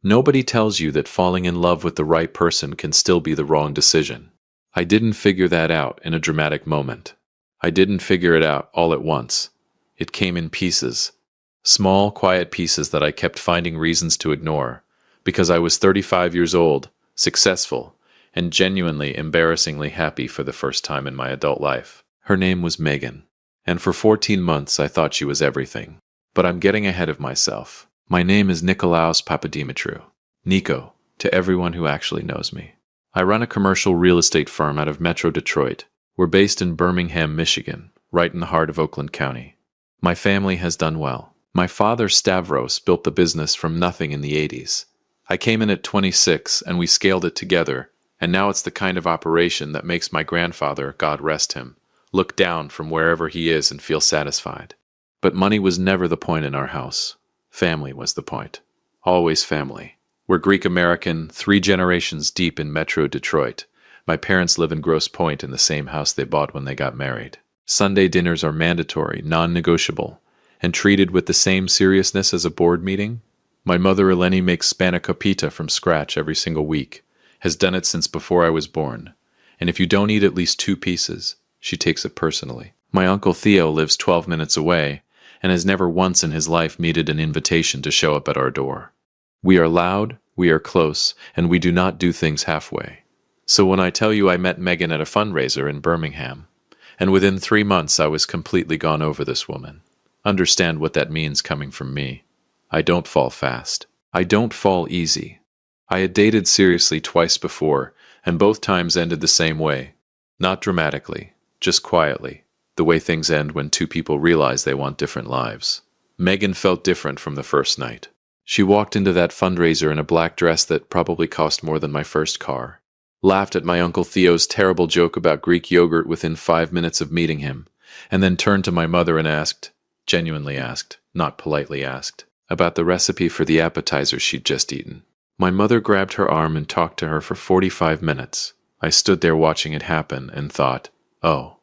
Nobody tells you that falling in love with the right person can still be the wrong decision. I didn't figure that out in a dramatic moment. I didn't figure it out all at once. It came in pieces. Small, quiet pieces that I kept finding reasons to ignore, because I was 35 years old, successful, and genuinely embarrassingly happy for the first time in my adult life. Her name was Megan, and for 14 months I thought she was everything. But I'm getting ahead of myself. My name is Nikolaos Papadimitriou. Nico, to everyone who actually knows me. I run a commercial real estate firm out of Metro Detroit. We're based in Birmingham, Michigan, right in the heart of Oakland County. My family has done well. My father, Stavros, built the business from nothing in the 80s. I came in at 26 and we scaled it together, and now it's the kind of operation that makes my grandfather, God rest him, look down from wherever he is and feel satisfied. But money was never the point in our house. Family was the point. Always family. We're Greek-American, 3 generations deep in Metro Detroit. My parents live in Grosse Pointe in the same house they bought when they got married. Sunday dinners are mandatory, non-negotiable, and treated with the same seriousness as a board meeting. My mother Eleni makes spanakopita from scratch every single week, has done it since before I was born, and if you don't eat at least 2 pieces, she takes it personally. My uncle Theo lives 12 minutes away, and has never once in his life needed an invitation to show up at our door. We are loud, we are close, and we do not do things halfway. So when I tell you I met Megan at a fundraiser in Birmingham, and within 3 months I was completely gone over this woman, understand what that means coming from me. I don't fall fast. I don't fall easy. I had dated seriously twice before, and both times ended the same way. Not dramatically, just quietly, the way things end when 2 people realize they want different lives. Megan felt different from the first night. She walked into that fundraiser in a black dress that probably cost more than my first car, laughed at my Uncle Theo's terrible joke about Greek yogurt within 5 minutes of meeting him, and then turned to my mother and asked, genuinely asked, not politely asked, about the recipe for the appetizer she'd just eaten. My mother grabbed her arm and talked to her for 45 minutes. I stood there watching it happen and thought, oh,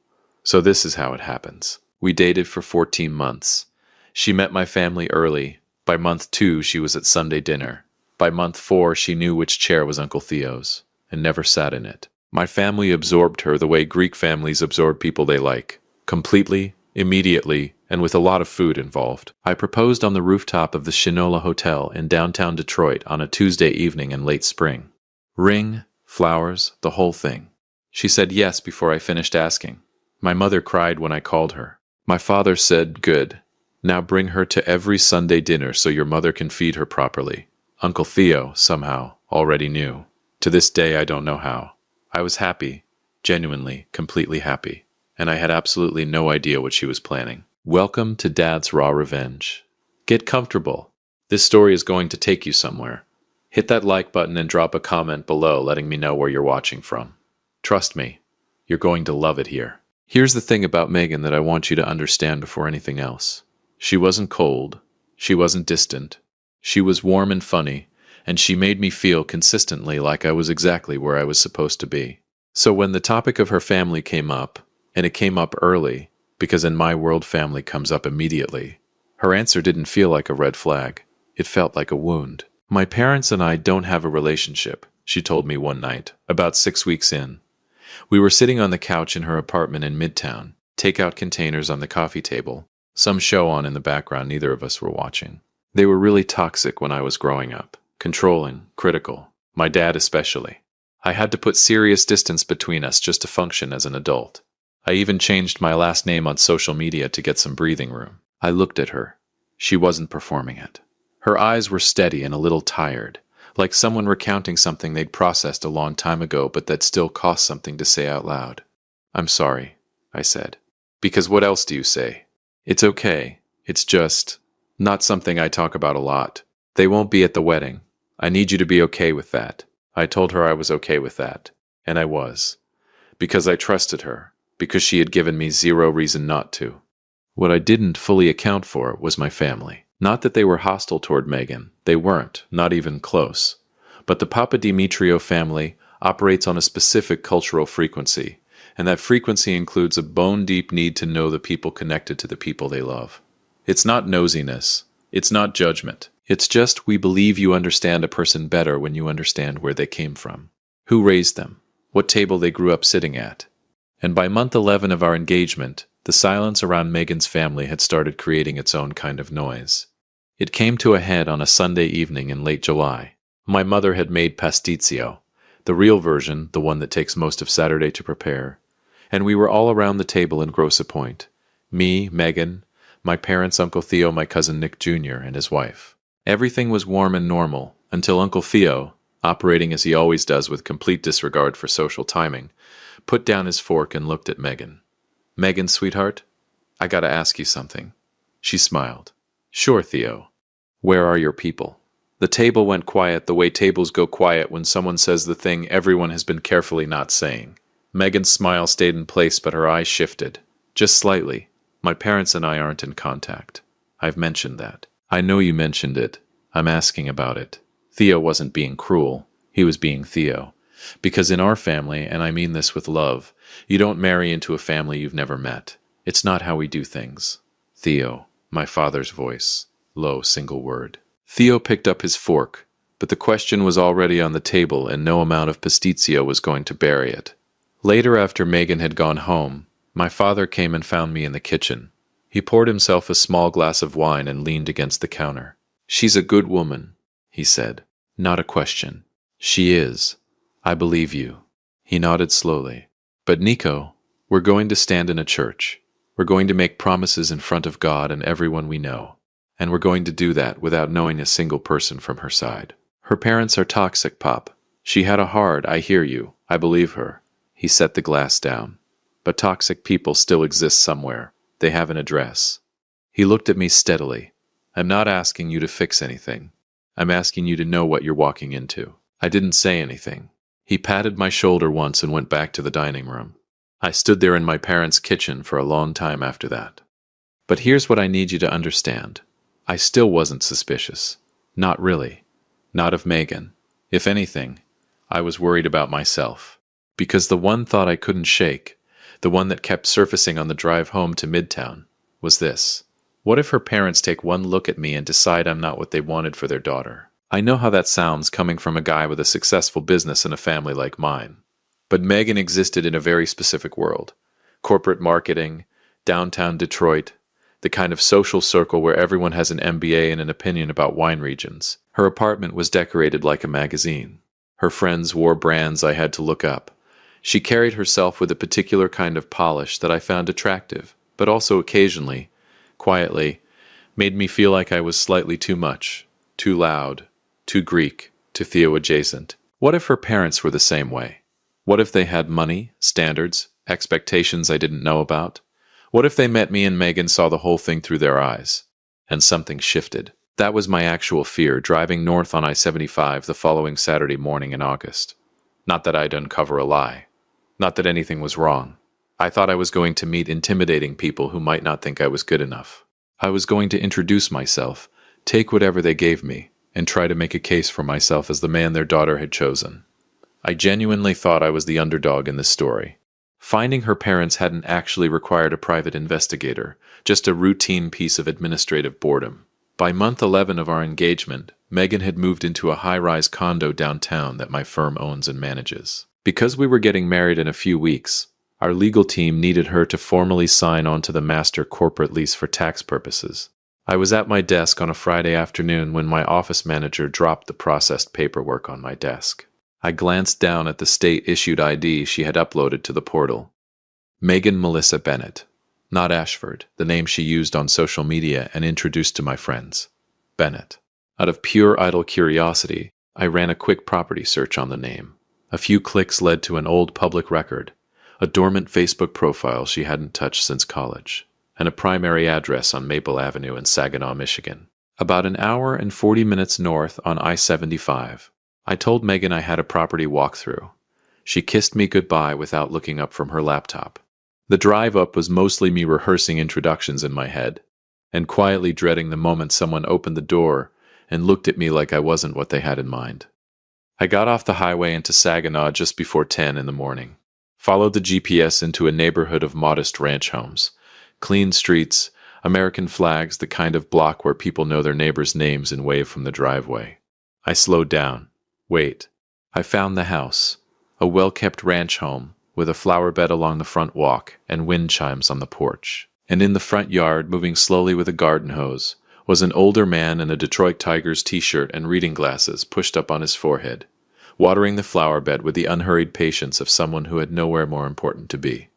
so this is how it happens. We dated for 14 months. She met my family early. By month 2, she was at Sunday dinner. By month 4, she knew which chair was Uncle Theo's, and never sat in it. My family absorbed her the way Greek families absorb people they like. Completely, immediately, and with a lot of food involved. I proposed on the rooftop of the Shinola Hotel in downtown Detroit on a Tuesday evening in late spring. Ring, flowers, the whole thing. She said yes before I finished asking. My mother cried when I called her. My father said, good. Now bring her to every Sunday dinner so your mother can feed her properly. Uncle Theo, somehow, already knew. To this day, I don't know how. I was happy, genuinely, completely happy, and I had absolutely no idea what she was planning. Welcome to Dad's Raw Revenge. Get comfortable. This story is going to take you somewhere. Hit that like button and drop a comment below letting me know where you're watching from. Trust me, you're going to love it here. Here's the thing about Megan that I want you to understand before anything else. She wasn't cold. She wasn't distant. She was warm and funny, and she made me feel consistently like I was exactly where I was supposed to be. So when the topic of her family came up, and it came up early, because in my world family comes up immediately, her answer didn't feel like a red flag. It felt like a wound. My parents and I don't have a relationship, she told me one night, about 6 weeks in. We were sitting on the couch in her apartment in Midtown, takeout containers on the coffee table, some show on in the background neither of us were watching. They were really toxic when I was growing up. Controlling, critical. My dad especially. I had to put serious distance between us just to function as an adult. I even changed my last name on social media to get some breathing room. I looked at her. She wasn't performing it. Her eyes were steady and a little tired, like someone recounting something they'd processed a long time ago but that still cost something to say out loud. I'm sorry, I said. Because what else do you say? It's okay. It's just not something I talk about a lot. They won't be at the wedding. I need you to be okay with that. I told her I was okay with that. And I was. Because I trusted her. Because she had given me zero reason not to. What I didn't fully account for was my family. Not that they were hostile toward Megan. They weren't, not even close. But the Papadimitriou family operates on a specific cultural frequency, and that frequency includes a bone-deep need to know the people connected to the people they love. It's not nosiness. It's not judgment. It's just we believe you understand a person better when you understand where they came from, who raised them, what table they grew up sitting at. And by month 11 of our engagement, the silence around Megan's family had started creating its own kind of noise. It came to a head on a Sunday evening in late July. My mother had made pasticcio, the real version, the one that takes most of Saturday to prepare, and we were all around the table in Grosse Pointe. Me, Megan, my parents, Uncle Theo, my cousin Nick Jr., and his wife. Everything was warm and normal, until Uncle Theo, operating as he always does with complete disregard for social timing, put down his fork and looked at Megan. "Megan, sweetheart, I gotta ask you something." She smiled. "Sure, Theo. Where are your people?" The table went quiet the way tables go quiet when someone says the thing everyone has been carefully not saying. Megan's smile stayed in place, but her eyes shifted. Just slightly. "My parents and I aren't in contact. I've mentioned that." "I know you mentioned it. I'm asking about it." Theo wasn't being cruel. He was being Theo. Because in our family, and I mean this with love, you don't marry into a family you've never met. It's not how we do things. "Theo," my father's voice. Low, single word. Theo picked up his fork, but the question was already on the table and no amount of pasticcio was going to bury it. Later, after Megan had gone home, my father came and found me in the kitchen. He poured himself a small glass of wine and leaned against the counter. "She's a good woman," he said. "Not a question. She is. I believe you." He nodded slowly. "But Nico, we're going to stand in a church. We're going to make promises in front of God and everyone we know. And we're going to do that without knowing a single person from her side. Her parents are toxic, Pop. She had a hard, I hear you. I believe her." He set the glass down. "But toxic people still exist somewhere. They have an address." He looked at me steadily. "I'm not asking you to fix anything. I'm asking you to know what you're walking into." I didn't say anything. He patted my shoulder once and went back to the dining room. I stood there in my parents' kitchen for a long time after that. But here's what I need you to understand. I still wasn't suspicious. Not really. Not of Megan. If anything, I was worried about myself. Because the one thought I couldn't shake, the one that kept surfacing on the drive home to Midtown, was this. What if her parents take one look at me and decide I'm not what they wanted for their daughter? I know how that sounds coming from a guy with a successful business and a family like mine. But Megan existed in a very specific world. Corporate marketing, downtown Detroit, the kind of social circle where everyone has an MBA and an opinion about wine regions. Her apartment was decorated like a magazine. Her friends wore brands I had to look up. She carried herself with a particular kind of polish that I found attractive, but also occasionally, quietly, made me feel like I was slightly too much, too loud, too Greek, too Theo adjacent. What if her parents were the same way? What if they had money, standards, expectations I didn't know about? What if they met me and Megan saw the whole thing through their eyes? And something shifted. That was my actual fear, driving north on I-75 the following Saturday morning in August. Not that I'd uncover a lie. Not that anything was wrong. I thought I was going to meet intimidating people who might not think I was good enough. I was going to introduce myself, take whatever they gave me, and try to make a case for myself as the man their daughter had chosen. I genuinely thought I was the underdog in this story. Finding her parents hadn't actually required a private investigator, just a routine piece of administrative boredom. By month 11 of our engagement, Megan had moved into a high-rise condo downtown that my firm owns and manages. Because we were getting married in a few weeks, our legal team needed her to formally sign onto the master corporate lease for tax purposes. I was at my desk on a Friday afternoon when my office manager dropped the processed paperwork on my desk. I glanced down at the state-issued ID she had uploaded to the portal. Megan Melissa Bennett. Not Ashford, the name she used on social media and introduced to my friends. Bennett. Out of pure idle curiosity, I ran a quick property search on the name. A few clicks led to an old public record, a dormant Facebook profile she hadn't touched since college, and a primary address on Maple Avenue in Saginaw, Michigan. About an hour and 40 minutes north on I-75. I told Megan I had a property walkthrough. She kissed me goodbye without looking up from her laptop. The drive up was mostly me rehearsing introductions in my head, and quietly dreading the moment someone opened the door and looked at me like I wasn't what they had in mind. I got off the highway into Saginaw just before 10 in the morning, followed the GPS into a neighborhood of modest ranch homes, clean streets, American flags, the kind of block where people know their neighbors' names and wave from the driveway. I slowed down. Wait. I found the house. A well-kept ranch home, with a flower bed along the front walk and wind chimes on the porch. And in the front yard, moving slowly with a garden hose, was an older man in a Detroit Tigers t-shirt and reading glasses pushed up on his forehead, watering the flower bed with the unhurried patience of someone who had nowhere more important to be.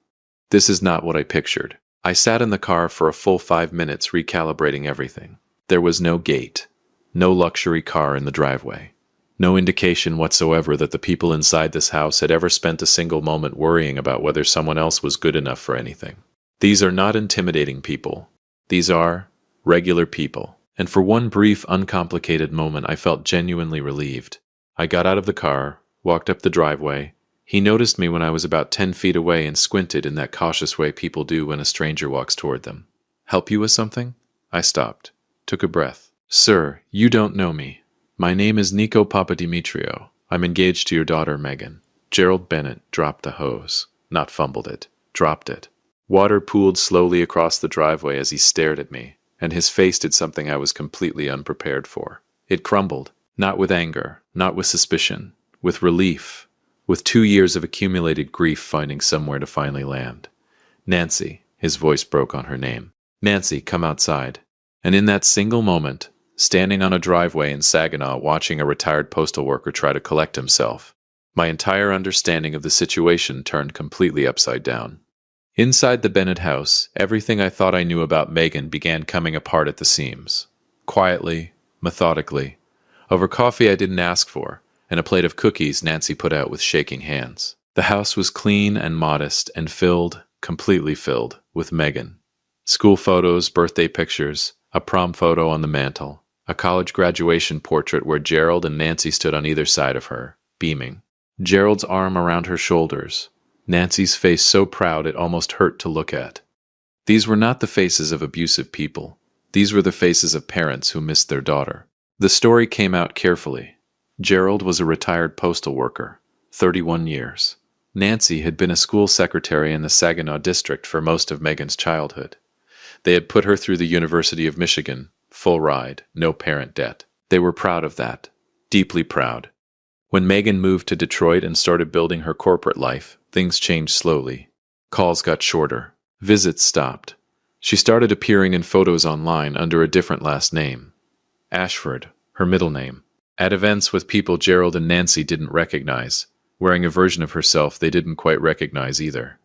This is not what I pictured. I sat in the car for a full 5 minutes recalibrating everything. There was no gate, no luxury car in the driveway, no indication whatsoever that the people inside this house had ever spent a single moment worrying about whether someone else was good enough for anything. These are not intimidating people. These are regular people. And for one brief, uncomplicated moment, I felt genuinely relieved. I got out of the car, walked up the driveway. He noticed me when I was about 10 feet away and squinted in that cautious way people do when a stranger walks toward them. "Help you with something?" I stopped, took a breath. "Sir, you don't know me. My name is Nico Papadimitriou. I'm engaged to your daughter, Megan." Gerald Bennett dropped the hose. Not fumbled it. Dropped it. Water pooled slowly across the driveway as he stared at me, and his face did something I was completely unprepared for. It crumbled, not with anger, not with suspicion, with relief, with 2 years of accumulated grief finding somewhere to finally land. "Nancy," his voice broke on her name. "Nancy, come outside." And in that single moment, standing on a driveway in Saginaw watching a retired postal worker try to collect himself, my entire understanding of the situation turned completely upside down. Inside the Bennett house, everything I thought I knew about Megan began coming apart at the seams. Quietly, methodically, over coffee I didn't ask for, and a plate of cookies Nancy put out with shaking hands. The house was clean and modest and filled, completely filled, with Megan. School photos, birthday pictures, a prom photo on the mantel, a college graduation portrait where Gerald and Nancy stood on either side of her, beaming. Gerald's arm around her shoulders, Nancy's face so proud it almost hurt to look at. These were not the faces of abusive people. These were the faces of parents who missed their daughter. The story came out carefully. Gerald was a retired postal worker, 31 years. Nancy had been a school secretary in the Saginaw district for most of Megan's childhood. They had put her through the University of Michigan, full ride, no parent debt. They were proud of that, deeply proud. When Megan moved to Detroit and started building her corporate life, things changed slowly. Calls got shorter. Visits stopped. She started appearing in photos online under a different last name. Ashford, her middle name. At events with people Gerald and Nancy didn't recognize, wearing a version of herself they didn't quite recognize either.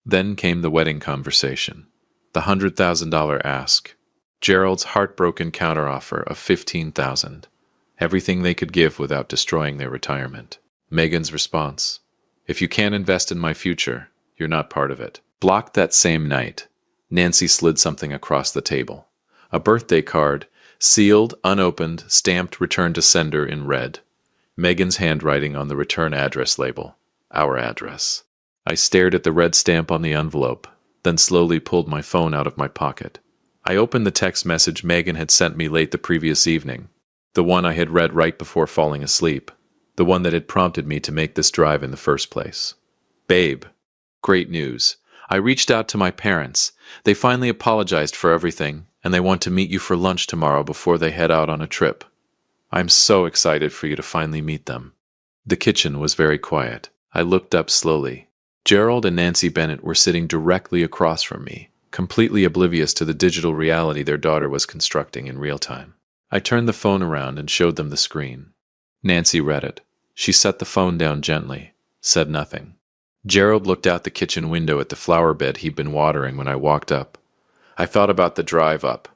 Then came the wedding conversation. The $100,000 ask. Gerald's heartbroken counteroffer of $15,000. Everything they could give without destroying their retirement. Megan's response: "If you can't invest in my future, you're not part of it." Blocked that same night, Nancy slid something across the table. A birthday card, sealed, unopened, stamped return to sender in red. Megan's handwriting on the return address label. Our address. I stared at the red stamp on the envelope, then slowly pulled my phone out of my pocket. I opened the text message Megan had sent me late the previous evening. The one I had read right before falling asleep. The one that had prompted me to make this drive in the first place. "Babe, great news. I reached out to my parents. They finally apologized for everything, and they want to meet you for lunch tomorrow before they head out on a trip. I'm so excited for you to finally meet them." The kitchen was very quiet. I looked up slowly. Gerald and Nancy Bennett were sitting directly across from me, completely oblivious to the digital reality their daughter was constructing in real time. I turned the phone around and showed them the screen. Nancy read it. She set the phone down gently, said nothing. Gerald looked out the kitchen window at the flower bed he'd been watering when I walked up. I thought about the drive up,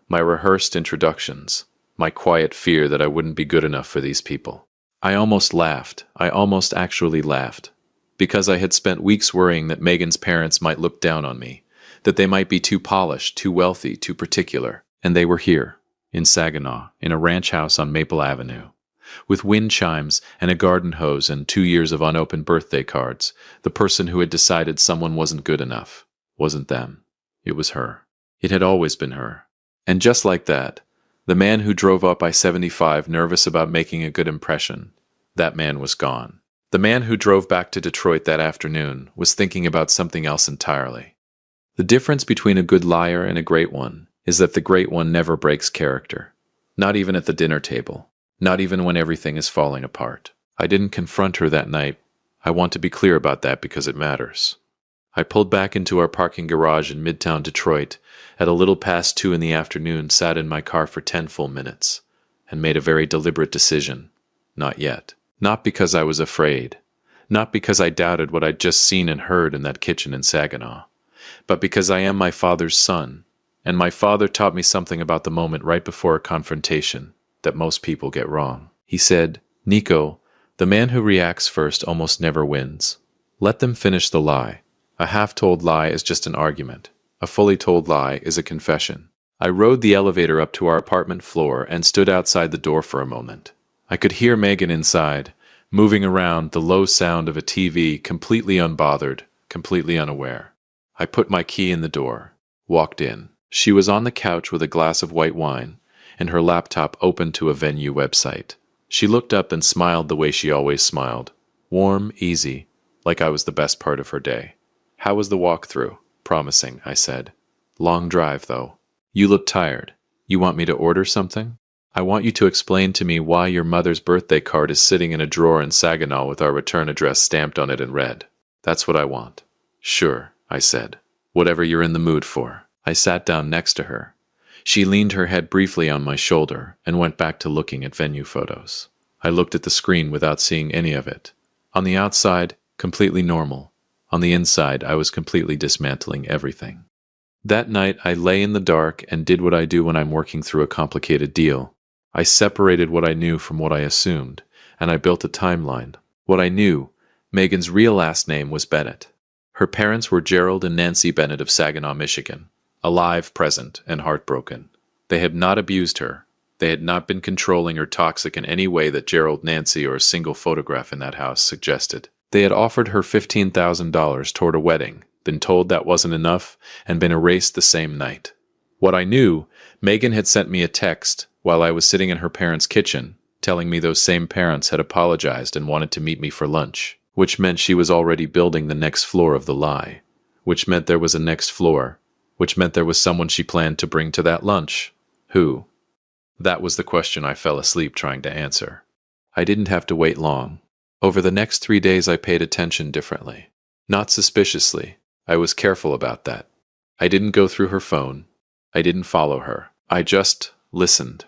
my rehearsed introductions, my quiet fear that I wouldn't be good enough for these people. I almost laughed. I almost actually laughed. Because I had spent weeks worrying that Megan's parents might look down on me, that they might be too polished, too wealthy, too particular. And they were here, in Saginaw, in a ranch house on Maple Avenue. With wind chimes and a garden hose and 2 years of unopened birthday cards, the person who had decided someone wasn't good enough wasn't them. It was her. It had always been her. And just like that, the man who drove up I-75 nervous about making a good impression, that man was gone. The man who drove back to Detroit that afternoon was thinking about something else entirely. The difference between a good liar and a great one is that the great one never breaks character. Not even at the dinner table. Not even when everything is falling apart. I didn't confront her that night. I want to be clear about that because it matters. I pulled back into our parking garage in Midtown Detroit at a little past 2 in the afternoon, sat in my car for 10 full minutes, and made a very deliberate decision. Not yet. Not because I was afraid. Not because I doubted what I'd just seen and heard in that kitchen in Saginaw. But because I am my father's son, and my father taught me something about the moment right before a confrontation that most people get wrong. He said, "Nico, the man who reacts first almost never wins. Let them finish the lie. A half-told lie is just an argument. A fully told lie is a confession." I rode the elevator up to our apartment floor and stood outside the door for a moment. I could hear Megan inside, moving around, the low sound of a TV, completely unbothered, completely unaware. I put my key in the door, walked in. She was on the couch with a glass of white wine, and her laptop open to a venue website. She looked up and smiled the way she always smiled. Warm, easy, like I was the best part of her day. "How was the walk-through?" "Promising," I said. "Long drive, though." "You look tired. You want me to order something?" "I want you to explain to me why your mother's birthday card is sitting in a drawer in Saginaw with our return address stamped on it in red. That's what I want." "Sure," I said. "Whatever you're in the mood for." I sat down next to her. She leaned her head briefly on my shoulder and went back to looking at venue photos. I looked at the screen without seeing any of it. On the outside, completely normal. On the inside, I was completely dismantling everything. That night, I lay in the dark and did what I do when I'm working through a complicated deal. I separated what I knew from what I assumed, and I built a timeline. What I knew, Megan's real last name was Bennett. Her parents were Gerald and Nancy Bennett of Saginaw, Michigan. Alive, present, and heartbroken. They had not abused her. They had not been controlling or toxic in any way that Gerald, Nancy, or a single photograph in that house suggested. They had offered her $15,000 toward a wedding, been told that wasn't enough, and been erased the same night. What I knew, Megan had sent me a text while I was sitting in her parents' kitchen, telling me those same parents had apologized and wanted to meet me for lunch, which meant she was already building the next floor of the lie, which meant there was a next floor, which meant there was someone she planned to bring to that lunch. Who? That was the question I fell asleep trying to answer. I didn't have to wait long. Over the next 3 days I paid attention differently. Not suspiciously. I was careful about that. I didn't go through her phone. I didn't follow her. I just listened.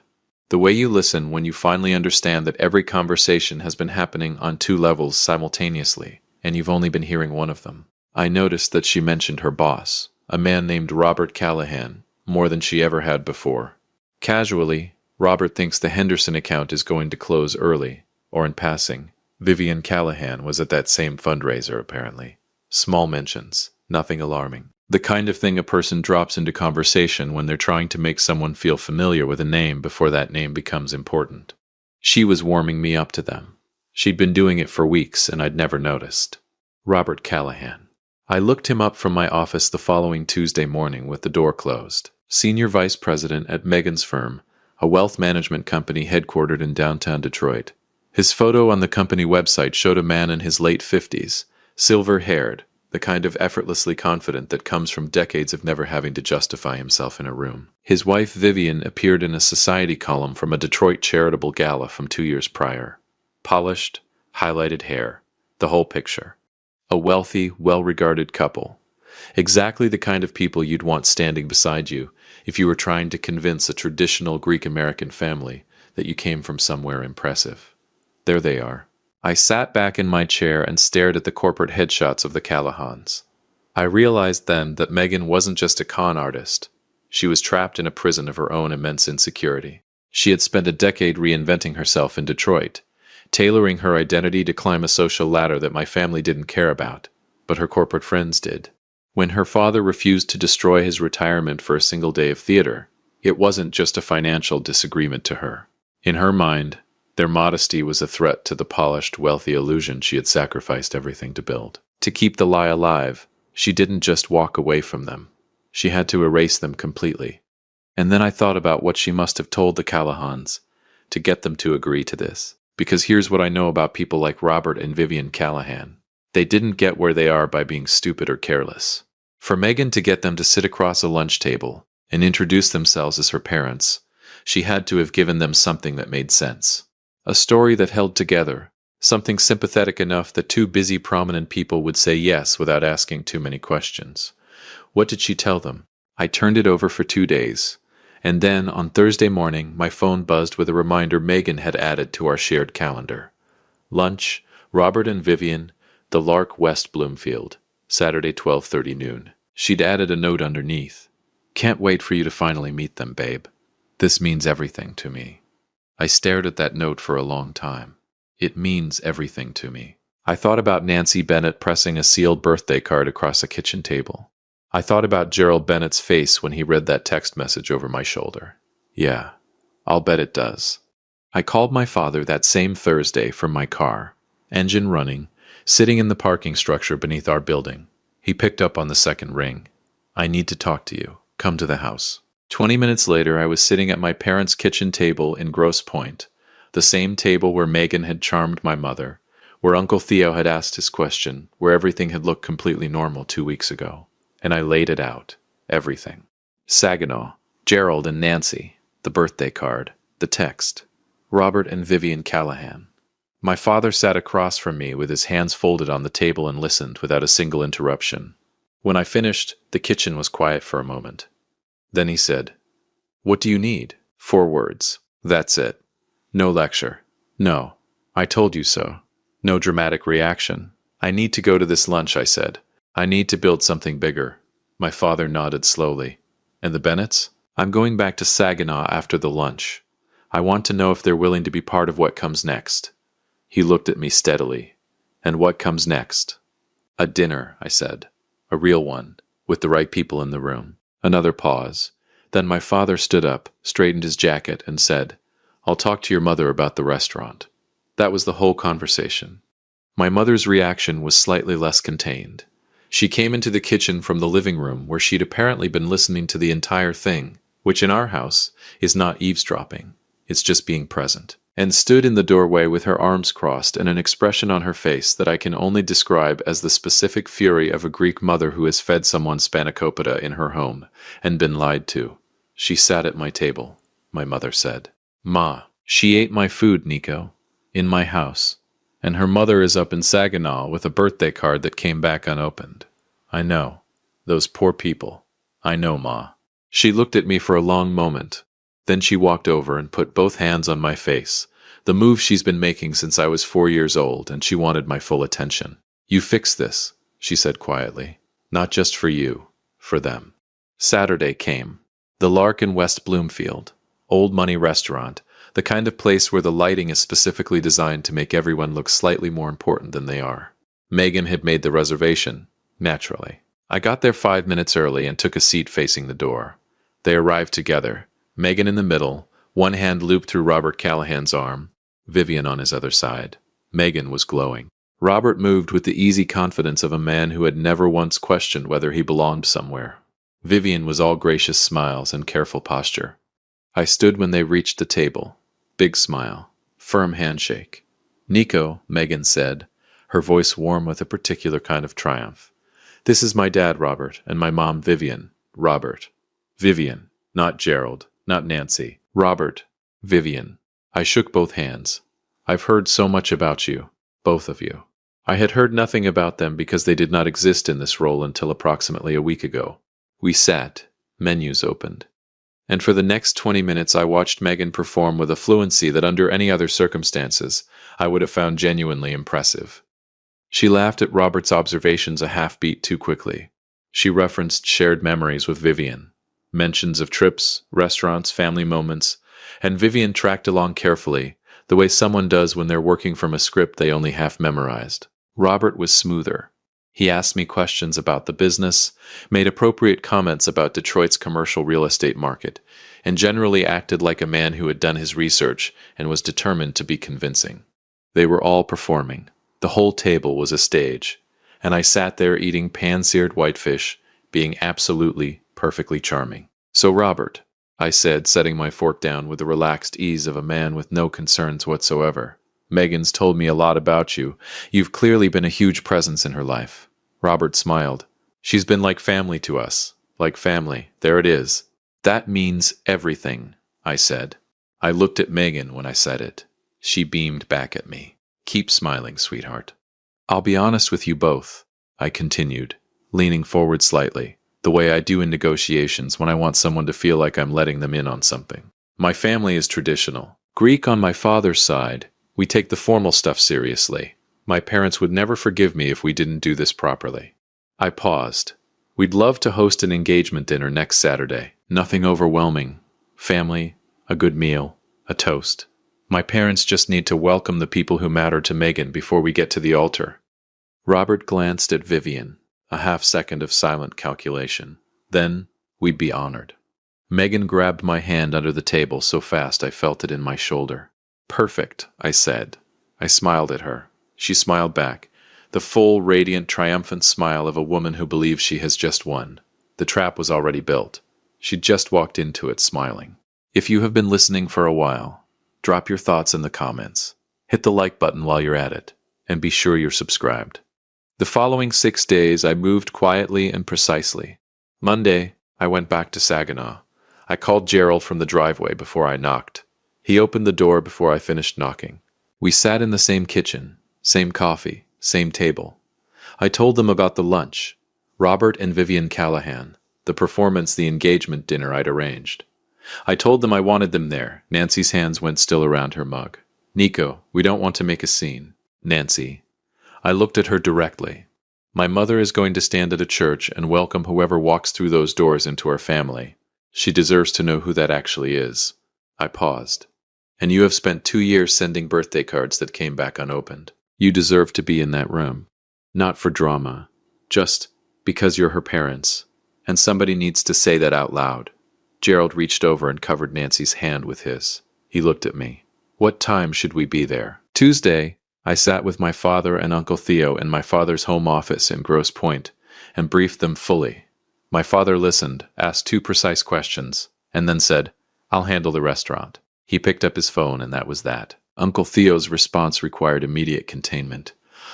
The way you listen when you finally understand that every conversation has been happening on 2 levels simultaneously, and you've only been hearing one of them. I noticed that she mentioned her boss, a man named Robert Callahan, more than she ever had before. Casually, Robert thinks the Henderson account is going to close early, or in passing. Vivian Callahan was at that same fundraiser, apparently. Small mentions, nothing alarming. The kind of thing a person drops into conversation when they're trying to make someone feel familiar with a name before that name becomes important. She was warming me up to them. She'd been doing it for weeks, and I'd never noticed. Robert Callahan. I looked him up from my office the following Tuesday morning with the door closed. Senior vice president at Megan's firm, a wealth management company headquartered in downtown Detroit. His photo on the company website showed a man in his late 50s, silver-haired, the kind of effortlessly confident that comes from decades of never having to justify himself in a room. His wife Vivian appeared in a society column from a Detroit charitable gala from 2 years prior. Polished, highlighted hair, the whole picture. A wealthy, well-regarded couple. Exactly the kind of people you'd want standing beside you if you were trying to convince a traditional Greek-American family that you came from somewhere impressive. There they are. I sat back in my chair and stared at the corporate headshots of the Callahans. I realized then that Megan wasn't just a con artist. She was trapped in a prison of her own immense insecurity. She had spent a decade reinventing herself in Detroit, tailoring her identity to climb a social ladder that my family didn't care about, but her corporate friends did. When her father refused to destroy his retirement for a single day of theater, it wasn't just a financial disagreement to her. In her mind, their modesty was a threat to the polished, wealthy illusion she had sacrificed everything to build. To keep the lie alive, she didn't just walk away from them. She had to erase them completely. And then I thought about what she must have told the Callahans to get them to agree to this. Because here's what I know about people like Robert and Vivian Callahan. They didn't get where they are by being stupid or careless. For Megan to get them to sit across a lunch table and introduce themselves as her parents, she had to have given them something that made sense. A story that held together, something sympathetic enough that two busy prominent people would say yes without asking too many questions. What did she tell them? I turned it over for 2 days, and then on Thursday morning my phone buzzed with a reminder Megan had added to our shared calendar. Lunch, Robert and Vivian, the Lark, West Bloomfield, Saturday 12:30 noon. She'd added a note underneath. Can't wait for you to finally meet them, babe. This means everything to me. I stared at that note for a long time. It means everything to me. I thought about Nancy Bennett pressing a sealed birthday card across a kitchen table. I thought about Gerald Bennett's face when he read that text message over my shoulder. Yeah, I'll bet it does. I called my father that same Thursday from my car, engine running, sitting in the parking structure beneath our building. He picked up on the second ring. I need to talk to you. Come to the house. 20 minutes later, I was sitting at my parents' kitchen table in Grosse Pointe, the same table where Megan had charmed my mother, where Uncle Theo had asked his question, where everything had looked completely normal 2 weeks ago. And I laid it out. Everything. Saginaw, Gerald and Nancy, the birthday card, the text, Robert and Vivian Callahan. My father sat across from me with his hands folded on the table and listened without a single interruption. When I finished, the kitchen was quiet for a moment. Then he said, "What do you need?" 4 words. That's it. No lecture. No. I told you so. No dramatic reaction. I need to go to this lunch, I said. I need to build something bigger. My father nodded slowly. And the Bennetts? I'm going back to Saginaw after the lunch. I want to know if they're willing to be part of what comes next. He looked at me steadily. And what comes next? A dinner, I said. A real one, with the right people in the room. Another pause. Then my father stood up, straightened his jacket, and said, "I'll talk to your mother about the restaurant." That was the whole conversation. My mother's reaction was slightly less contained. She came into the kitchen from the living room where she'd apparently been listening to the entire thing, which in our house is not eavesdropping, it's just being present, and stood in the doorway with her arms crossed and an expression on her face that I can only describe as the specific fury of a Greek mother who has fed someone spanakopita in her home and been lied to. She sat at my table, my mother said. "Ma, she ate my food, Nico, in my house. And her mother is up in Saginaw with a birthday card that came back unopened. I know. Those poor people. I know, Ma." She looked at me for a long moment. Then she walked over and put both hands on my face, the move she's been making since I was 4 years old, and she wanted my full attention. "You fix this," she said quietly. "Not just for you, for them." Saturday came. The Lark in West Bloomfield. Old money restaurant. The kind of place where the lighting is specifically designed to make everyone look slightly more important than they are. Megan had made the reservation, naturally. I got there 5 minutes early and took a seat facing the door. They arrived together, Megan in the middle, one hand looped through Robert Callahan's arm, Vivian on his other side. Megan was glowing. Robert moved with the easy confidence of a man who had never once questioned whether he belonged somewhere. Vivian was all gracious smiles and careful posture. I stood when they reached the table. Big smile. Firm handshake. "Nico," Megan said, her voice warm with a particular kind of triumph. "This is my dad, Robert, and my mom, Vivian." Robert. Vivian. Not Gerald. Not Nancy. Robert. Vivian. I shook both hands. "I've heard so much about you. Both of you." I had heard nothing about them because they did not exist in this role until approximately a week ago. We sat. Menus opened. And for the next 20 minutes I watched Megan perform with a fluency that under any other circumstances I would have found genuinely impressive. She laughed at Robert's observations a half-beat too quickly. She referenced shared memories with Vivian, mentions of trips, restaurants, family moments, and Vivian tracked along carefully, the way someone does when they're working from a script they only half memorized. Robert was smoother. He asked me questions about the business, made appropriate comments about Detroit's commercial real estate market, and generally acted like a man who had done his research and was determined to be convincing. They were all performing. The whole table was a stage, and I sat there eating pan-seared whitefish, being absolutely, perfectly charming. "So, Robert," I said, setting my fork down with the relaxed ease of a man with no concerns whatsoever. "Megan's told me a lot about you. You've clearly been a huge presence in her life." Robert smiled. She's been like family to us. Like family. There it is. That means everything, I said. I looked at Megan when I said it. She beamed back at me. Keep smiling, sweetheart. I'll be honest with you both, I continued, leaning forward slightly, the way I do in negotiations when I want someone to feel like I'm letting them in on something. My family is traditional. Greek on my father's side. We take the formal stuff seriously. My parents would never forgive me if we didn't do this properly. I paused. We'd love to host an engagement dinner next Saturday. Nothing overwhelming. Family, a good meal, a toast. My parents just need to welcome the people who matter to Megan before we get to the altar. Robert glanced at Vivian, a half-second of silent calculation. Then, we'd be honored. Megan grabbed my hand under the table so fast I felt it in my shoulder. Perfect, I said. I smiled at her. She smiled back, the full, radiant, triumphant smile of a woman who believes she has just won. The trap was already built. She'd just walked into it smiling. If you have been listening for a while, drop your thoughts in the comments. Hit the like button while you're at it, and be sure you're subscribed. The following 6 days I moved quietly and precisely. Monday, I went back to Saginaw. I called Gerald from the driveway before I knocked. He opened the door before I finished knocking. We sat in the same kitchen, same coffee, same table. I told them about the lunch, Robert and Vivian Callahan, the performance, the engagement dinner I'd arranged. I told them I wanted them there. Nancy's hands went still around her mug. Nico, we don't want to make a scene. Nancy. I looked at her directly. My mother is going to stand at a church and welcome whoever walks through those doors into our family. She deserves to know who that actually is. I paused. And you have spent 2 years sending birthday cards that came back unopened. You deserve to be in that room. Not for drama. Just because you're her parents. And somebody needs to say that out loud. Gerald reached over and covered Nancy's hand with his. He looked at me. What time should we be there? Tuesday, I sat with my father and Uncle Theo in my father's home office in Grosse Pointe and briefed them fully. My father listened, asked 2 precise questions, and then said, I'll handle the restaurant. He picked up his phone and that was that. Uncle Theo's response required immediate containment.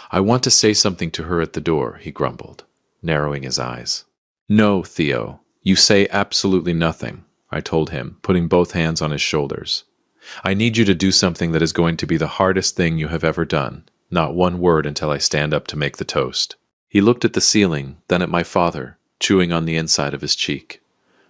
I want to say something to her at the door, he grumbled, narrowing his eyes. No, Theo, you say absolutely nothing, I told him, putting both hands on his shoulders. I need you to do something that is going to be the hardest thing you have ever done. Not one word until I stand up to make the toast. He looked at the ceiling, then at my father, chewing on the inside of his cheek.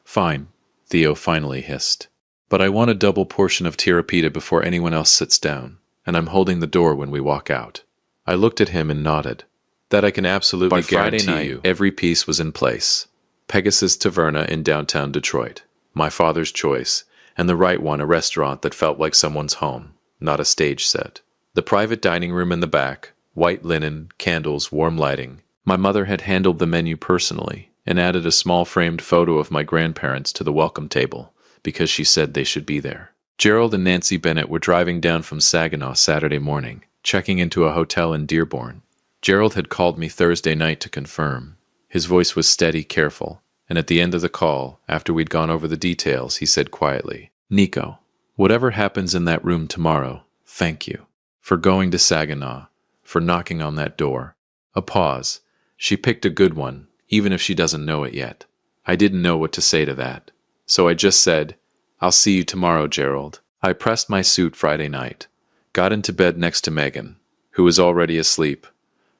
Fine, Theo finally hissed. But I want a double portion of tirapita before anyone else sits down, and I'm holding the door when we walk out. I looked at him and nodded. That I can absolutely guarantee you. Every piece was in place. Pegasus Taverna in downtown Detroit, my father's choice, and the right one, a restaurant that felt like someone's home, not a stage set. The private dining room in the back, white linen, candles, warm lighting. My mother had handled the menu personally and added a small framed photo of my grandparents to the welcome table because she said they should be there. Gerald and Nancy Bennett were driving down from Saginaw Saturday morning, checking into a hotel in Dearborn. Gerald had called me Thursday night to confirm. His voice was steady, careful, and at the end of the call, after we'd gone over the details, he said quietly, Nico, whatever happens in that room tomorrow, thank you. For going to Saginaw, for knocking on that door. A pause. She picked a good one, even if she doesn't know it yet. I didn't know what to say to that. So I just said, I'll see you tomorrow, Gerald. I pressed my suit Friday night, got into bed next to Megan, who was already asleep,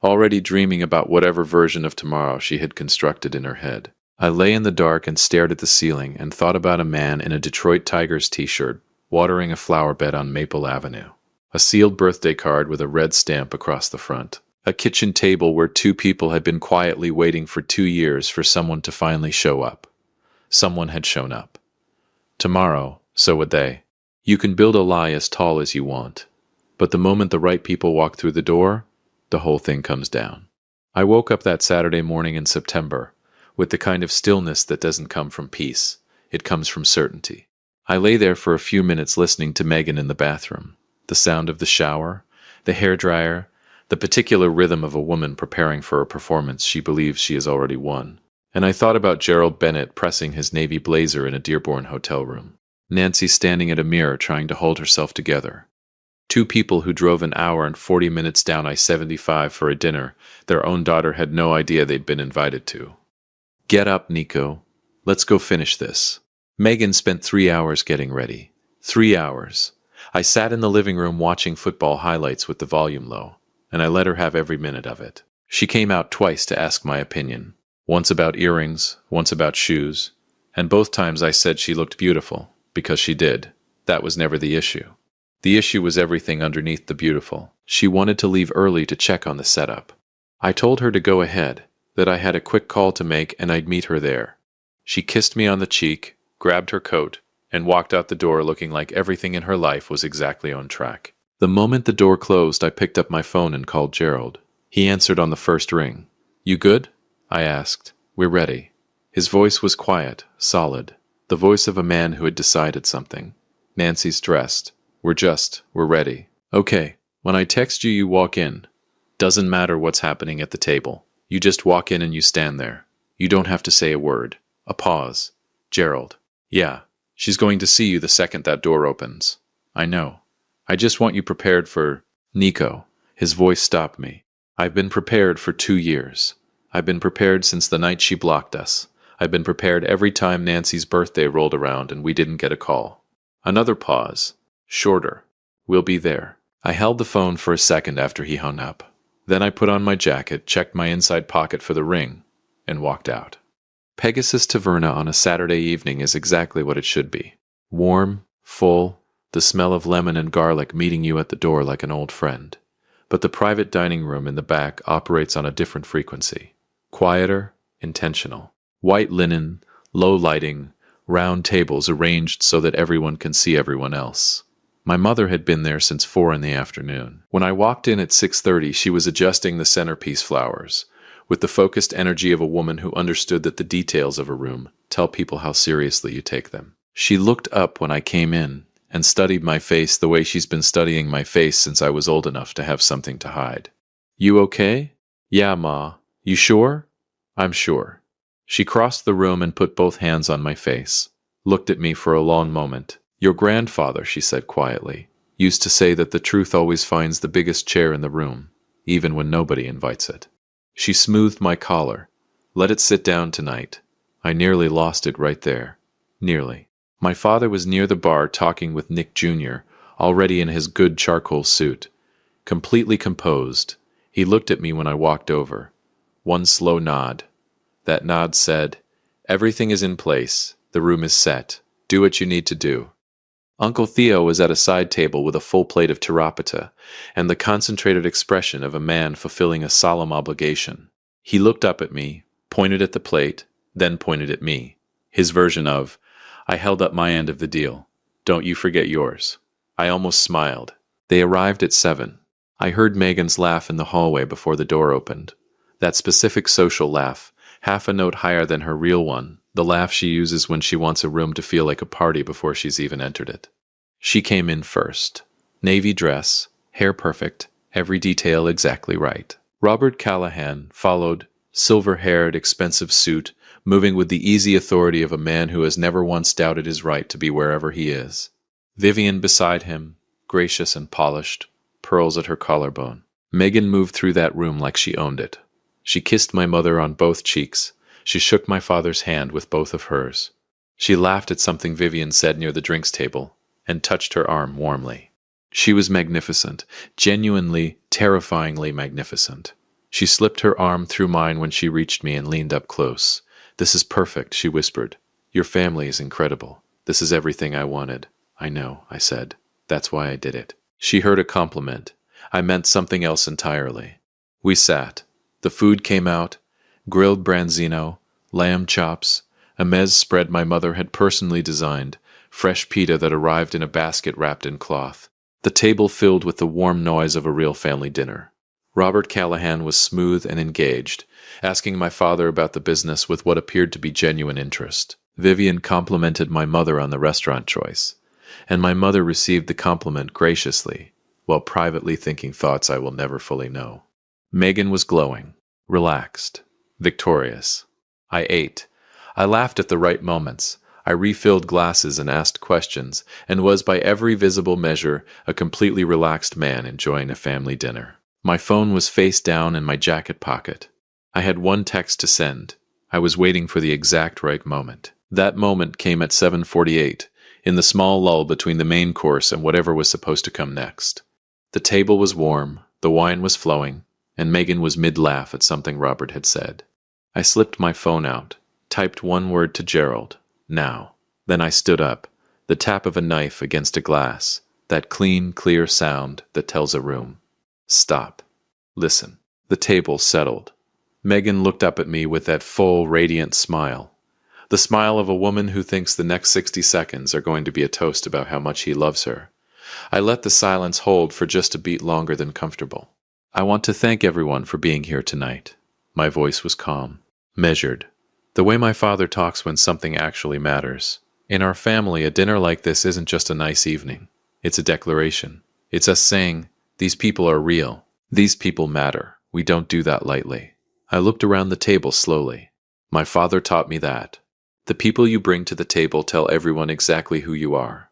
already dreaming about whatever version of tomorrow she had constructed in her head. I lay in the dark and stared at the ceiling and thought about a man in a Detroit Tigers t-shirt watering a flower bed on Maple Avenue. A sealed birthday card with a red stamp across the front. A kitchen table where 2 people had been quietly waiting for 2 years for someone to finally show up. Someone had shown up. Tomorrow, so would they. You can build a lie as tall as you want, but the moment the right people walk through the door, the whole thing comes down. I woke up that Saturday morning in September with the kind of stillness that doesn't come from peace. It comes from certainty. I lay there for a few minutes listening to Megan in the bathroom. The sound of the shower, the hairdryer, the particular rhythm of a woman preparing for a performance she believes she has already won. And I thought about Gerald Bennett pressing his navy blazer in a Dearborn hotel room. Nancy standing at a mirror trying to hold herself together. 2 people who drove an hour and 40 minutes down I-75 for a dinner their own daughter had no idea they'd been invited to. Get up, Nico. Let's go finish this. Megan spent 3 hours getting ready. 3 hours. I sat in the living room watching football highlights with the volume low, and I let her have every minute of it. She came out twice to ask my opinion. Once about earrings, once about shoes, and both times I said she looked beautiful, because she did. That was never the issue. The issue was everything underneath the beautiful. She wanted to leave early to check on the setup. I told her to go ahead, that I had a quick call to make and I'd meet her there. She kissed me on the cheek, grabbed her coat, and walked out the door looking like everything in her life was exactly on track. The moment the door closed, I picked up my phone and called Gerald. He answered on the first ring. "You good?" I asked. "We're ready." His voice was quiet, solid, the voice of a man who had decided something. "Nancy's dressed. We're ready." "Okay, when I text you, you walk in. Doesn't matter what's happening at the table. You just walk in and you stand there. You don't have to say a word." A pause. "Gerald." "Yeah, she's going to see you the second that door opens." "I know. I just want you prepared for—" "Nico." His voice stopped me. "I've been prepared for 2 years. I've been prepared since the night she blocked us. I've been prepared every time Nancy's birthday rolled around and we didn't get a call." Another pause. Shorter. "We'll be there." I held the phone for a second after he hung up. Then I put on my jacket, checked my inside pocket for the ring, and walked out. Pegasus Taverna on a Saturday evening is exactly what it should be. Warm, full, the smell of lemon and garlic meeting you at the door like an old friend. But the private dining room in the back operates on a different frequency. Quieter, intentional. White linen, low lighting, round tables arranged so that everyone can see everyone else. My mother had been there since 4 in the afternoon. When I walked in at 6:30, she was adjusting the centerpiece flowers, with the focused energy of a woman who understood that the details of a room tell people how seriously you take them. She looked up when I came in and studied my face the way she's been studying my face since I was old enough to have something to hide. "You okay?" "Yeah, Ma. You sure?" "I'm sure." She crossed the room and put both hands on my face, looked at me for a long moment. "Your grandfather," she said quietly, "used to say that the truth always finds the biggest chair in the room, even when nobody invites it." She smoothed my collar. "Let it sit down tonight." I nearly lost it right there. Nearly. My father was near the bar talking with Nick Jr., already in his good charcoal suit. Completely composed, he looked at me when I walked over. One slow nod. That nod said, "Everything is in place. The room is set. Do what you need to do." Uncle Theo was at a side table with a full plate of tirapita and the concentrated expression of a man fulfilling a solemn obligation. He looked up at me, pointed at the plate, then pointed at me. His version of, I held up my end of the deal. "Don't you forget yours." I almost smiled. They arrived at 7. I heard Megan's laugh in the hallway before the door opened. That specific social laugh, half a note higher than her real one, the laugh she uses when she wants a room to feel like a party before she's even entered it. She came in first. Navy dress, hair perfect, every detail exactly right. Robert Callahan followed, silver-haired, expensive suit, moving with the easy authority of a man who has never once doubted his right to be wherever he is. Vivian beside him, gracious and polished, pearls at her collarbone. Megan moved through that room like she owned it. She kissed my mother on both cheeks. She shook my father's hand with both of hers. She laughed at something Vivian said near the drinks table and touched her arm warmly. She was magnificent, genuinely, terrifyingly magnificent. She slipped her arm through mine when she reached me and leaned up close. "This is perfect," she whispered. "Your family is incredible. This is everything I wanted." "I know," I said. "That's why I did it." She heard a compliment. I meant something else entirely. We sat. The food came out. Grilled branzino, lamb chops, a meze spread my mother had personally designed, fresh pita that arrived in a basket wrapped in cloth. The table filled with the warm noise of a real family dinner. Robert Callahan was smooth and engaged, asking my father about the business with what appeared to be genuine interest. Vivian complimented my mother on the restaurant choice, and my mother received the compliment graciously, while privately thinking thoughts I will never fully know. Megan was glowing, relaxed, victorious. I ate. I laughed at the right moments. I refilled glasses and asked questions, and was by every visible measure a completely relaxed man enjoying a family dinner. My phone was face down in my jacket pocket. I had one text to send. I was waiting for the exact right moment. That moment came at 7:48, in the small lull between the main course and whatever was supposed to come next. The table was warm, the wine was flowing, and Megan was mid-laugh at something Robert had said. I slipped my phone out, typed one word to Gerald, now. Then I stood up, the tap of a knife against a glass, that clean, clear sound that tells a room. Stop. Listen. The table settled. Megan looked up at me with that full, radiant smile. The smile of a woman who thinks the next 60 seconds are going to be a toast about how much he loves her. I let the silence hold for just a beat longer than comfortable. I want to thank everyone for being here tonight. My voice was calm, measured. The way my father talks when something actually matters. In our family, a dinner like this isn't just a nice evening. It's a declaration. It's us saying, these people are real. These people matter. We don't do that lightly. I looked around the table slowly. My father taught me that. The people you bring to the table tell everyone exactly who you are.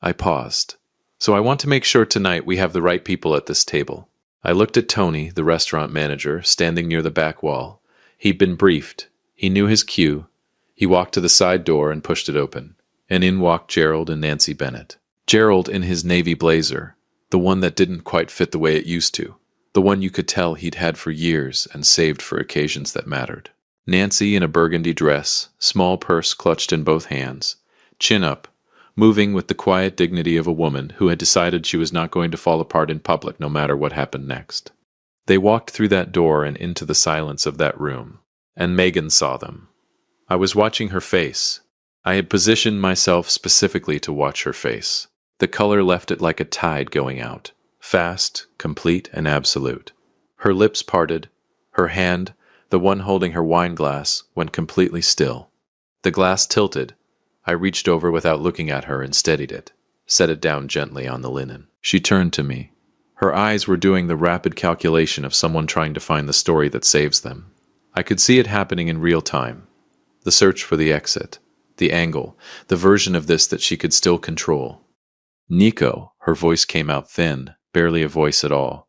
I paused. So I want to make sure tonight we have the right people at this table. I looked at Tony, the restaurant manager, standing near the back wall. He'd been briefed. He knew his cue. He walked to the side door and pushed it open. And in walked Gerald and Nancy Bennett. Gerald in his navy blazer, the one that didn't quite fit the way it used to. The one you could tell he'd had for years and saved for occasions that mattered. Nancy in a burgundy dress, small purse clutched in both hands, chin up, moving with the quiet dignity of a woman who had decided she was not going to fall apart in public no matter what happened next. They walked through that door and into the silence of that room, and Megan saw them. I was watching her face. I had positioned myself specifically to watch her face. The color left it like a tide going out. Fast, complete, and absolute. Her lips parted. Her hand, the one holding her wine glass, went completely still. The glass tilted. I reached over without looking at her and steadied it, set it down gently on the linen. She turned to me. Her eyes were doing the rapid calculation of someone trying to find the story that saves them. I could see it happening in real time. The search for the exit, the angle, the version of this that she could still control. Nico, her voice came out thin, barely a voice at all.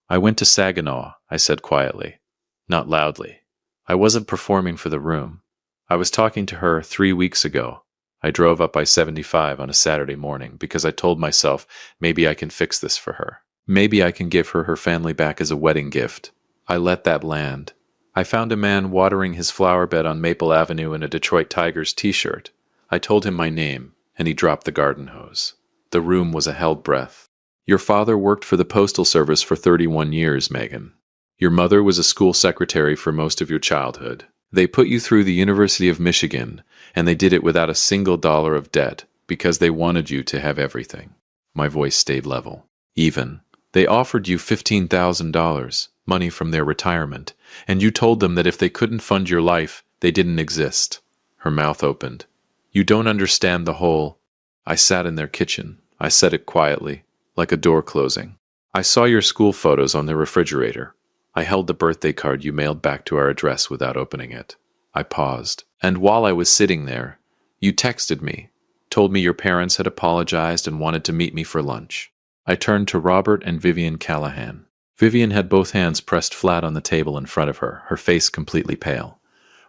I went to Saginaw, I said quietly, not loudly. I wasn't performing for the room. I was talking to her 3 weeks ago. I drove up I-75 on a Saturday morning because I told myself maybe I can fix this for her. Maybe I can give her her family back as a wedding gift. I let that land. I found a man watering his flower bed on Maple Avenue in a Detroit Tigers t-shirt. I told him my name, and he dropped the garden hose. The room was a held breath. Your father worked for the Postal Service for 31 years, Megan. Your mother was a school secretary for most of your childhood. They put you through the University of Michigan, and they did it without a single dollar of debt because they wanted you to have everything. My voice stayed level. Even. They offered you $15,000, money from their retirement, and you told them that if they couldn't fund your life, they didn't exist. Her mouth opened. You don't understand the whole. I sat in their kitchen. I said it quietly, like a door closing. I saw your school photos on the refrigerator. I held the birthday card you mailed back to our address without opening it. I paused. And while I was sitting there, you texted me, told me your parents had apologized and wanted to meet me for lunch. I turned to Robert and Vivian Callahan. Vivian had both hands pressed flat on the table in front of her, her face completely pale.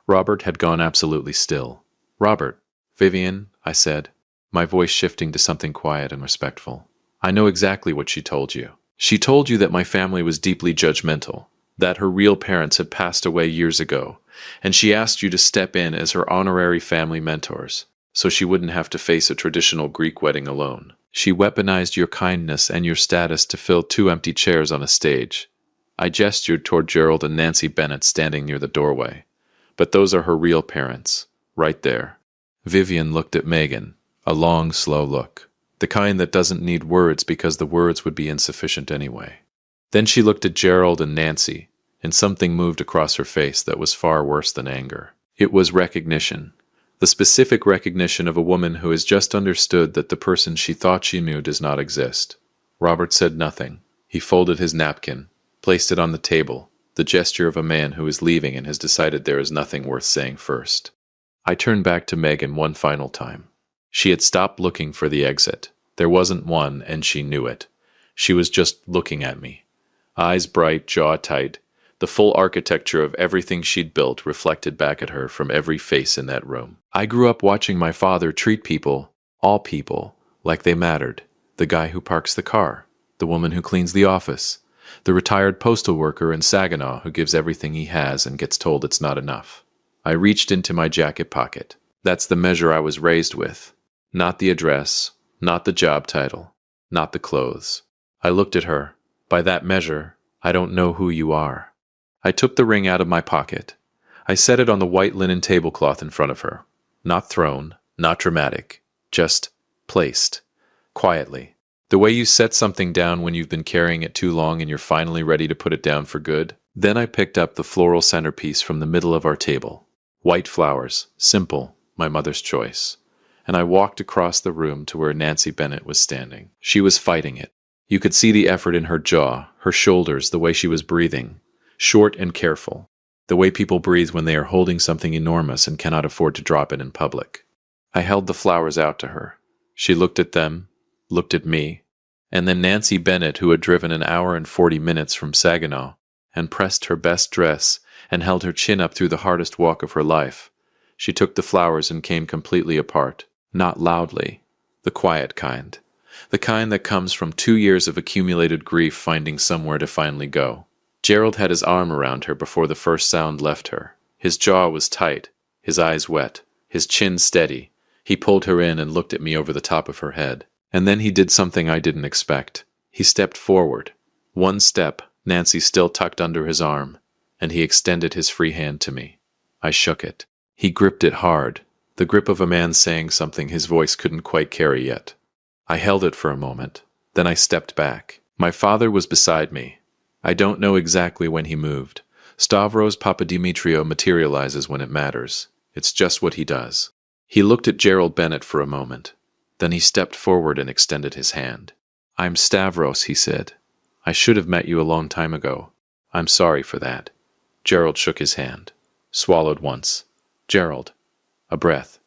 Robert had gone absolutely still. Robert, Vivian, I said, my voice shifting to something quiet and respectful. I know exactly what she told you. She told you that my family was deeply judgmental, that her real parents had passed away years ago, and she asked you to step in as her honorary family mentors, so she wouldn't have to face a traditional Greek wedding alone. She weaponized your kindness and your status to fill 2 empty chairs on a stage. I gestured toward Gerald and Nancy Bennett standing near the doorway. But those are her real parents, right there. Vivian looked at Megan, a long, slow look, the kind that doesn't need words because the words would be insufficient anyway. Then she looked at Gerald and Nancy, and something moved across her face that was far worse than anger. It was recognition. The specific recognition of a woman who has just understood that the person she thought she knew does not exist. Robert said nothing. He folded his napkin, placed it on the table, the gesture of a man who is leaving and has decided there is nothing worth saying first. I turned back to Megan one final time. She had stopped looking for the exit. There wasn't one, and she knew it. She was just looking at me. Eyes bright, jaw tight, The full architecture of everything she'd built reflected back at her from every face in that room. I grew up watching my father treat people, all people, like they mattered. The guy who parks the car, the woman who cleans the office, the retired postal worker in Saginaw who gives everything he has and gets told it's not enough. I reached into my jacket pocket. That's the measure I was raised with. Not the address, not the job title, not the clothes. I looked at her. By that measure, I don't know who you are. I took the ring out of my pocket. I set it on the white linen tablecloth in front of her. Not thrown, not dramatic, just placed. Quietly. The way you set something down when you've been carrying it too long and you're finally ready to put it down for good. Then I picked up the floral centerpiece from the middle of our table. White flowers, simple, my mother's choice. And I walked across the room to where Nancy Bennett was standing. She was fighting it. You could see the effort in her jaw, her shoulders, the way she was breathing. Short and careful. The way people breathe when they are holding something enormous and cannot afford to drop it in public. I held the flowers out to her. She looked at them, looked at me, and then Nancy Bennett, who had driven an hour and 40 minutes from Saginaw, and pressed her best dress, and held her chin up through the hardest walk of her life. She took the flowers and came completely apart. Not loudly. The quiet kind. The kind that comes from 2 years of accumulated grief finding somewhere to finally go. Gerald had his arm around her before the first sound left her. His jaw was tight, his eyes wet, his chin steady. He pulled her in and looked at me over the top of her head. And then he did something I didn't expect. He stepped forward. One step, Nancy still tucked under his arm, and he extended his free hand to me. I shook it. He gripped it hard, the grip of a man saying something his voice couldn't quite carry yet. I held it for a moment. Then I stepped back. My father was beside me. I don't know exactly when he moved. Stavros Papadimitriou materializes when it matters. It's just what he does. He looked at Gerald Bennett for a moment. Then he stepped forward and extended his hand. "I'm Stavros," he said. "I should have met you a long time ago. I'm sorry for that." Gerald shook his hand. Swallowed once. "Gerald." A breath.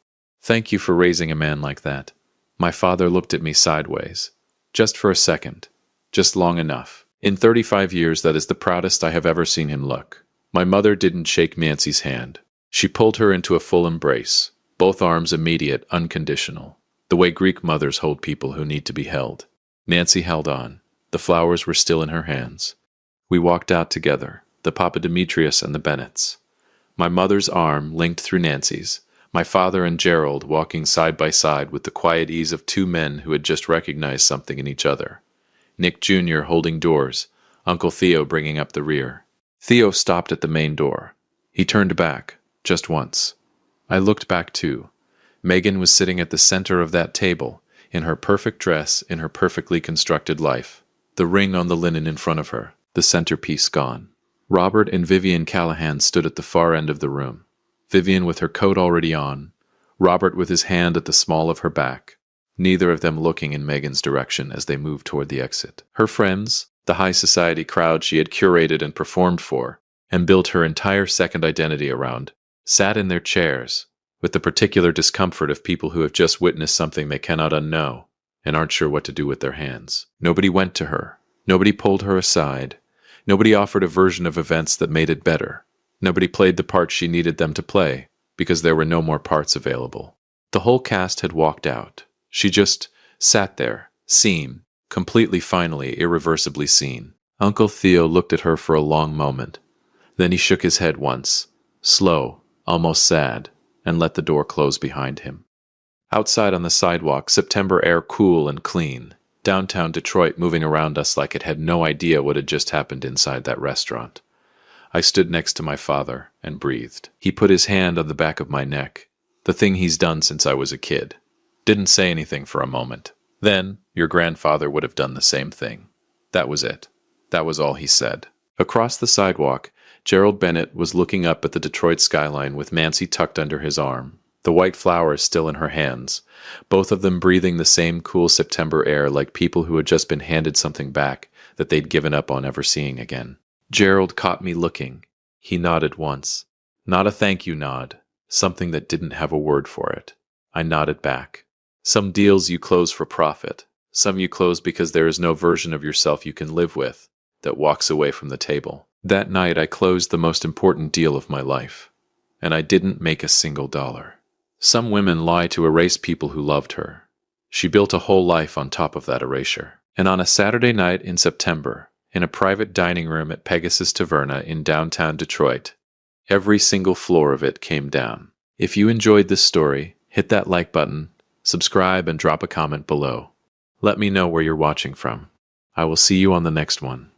"Thank you for raising a man like that." My father looked at me sideways. Just for a second. Just long enough. In 35 years, that is the proudest I have ever seen him look. My mother didn't shake Nancy's hand. She pulled her into a full embrace. Both arms immediate, unconditional. The way Greek mothers hold people who need to be held. Nancy held on. The flowers were still in her hands. We walked out together, the Papadimitrious and the Bennetts. My mother's arm linked through Nancy's, my father and Gerald walking side by side with the quiet ease of two men who had just recognized something in each other. Nick Jr. holding doors, Uncle Theo bringing up the rear. Theo stopped at the main door. He turned back, just once. I looked back too. Megan was sitting at the center of that table, in her perfect dress, in her perfectly constructed life. The ring on the linen in front of her, the centerpiece gone. Robert and Vivian Callahan stood at the far end of the room. Vivian with her coat already on, Robert with his hand at the small of her back, neither of them looking in Megan's direction as they moved toward the exit. Her friends, the high society crowd she had curated and performed for, and built her entire second identity around, sat in their chairs, with the particular discomfort of people who have just witnessed something they cannot unknow, and aren't sure what to do with their hands. Nobody went to her. Nobody pulled her aside. Nobody offered a version of events that made it better. Nobody played the part she needed them to play, because there were no more parts available. The whole cast had walked out. She just sat there, seen, completely, finally, irreversibly seen. Uncle Theo looked at her for a long moment. Then he shook his head once, slow, almost sad, and let the door close behind him. Outside on the sidewalk, September air cool and clean. Downtown Detroit moving around us like it had no idea what had just happened inside that restaurant. I stood next to my father and breathed. He put his hand on the back of my neck, the thing he's done since I was a kid. Didn't say anything for a moment. Then, your grandfather would have done the same thing. That was it. That was all he said. Across the sidewalk, Gerald Bennett was looking up at the Detroit skyline with Nancy tucked under his arm, the white flowers still in her hands, both of them breathing the same cool September air like people who had just been handed something back that they'd given up on ever seeing again. Gerald caught me looking. He nodded once. Not a thank you nod, something that didn't have a word for it. I nodded back. Some deals you close for profit. Some you close because there is no version of yourself you can live with that walks away from the table. That night, I closed the most important deal of my life, and I didn't make a single dollar. Some women lie to erase people who loved her. She built a whole life on top of that erasure. And on a Saturday night in September, in a private dining room at Pegasus Taverna in downtown Detroit, every single floor of it came down. If you enjoyed this story, hit that like button, subscribe, and drop a comment below. Let me know where you're watching from. I will see you on the next one.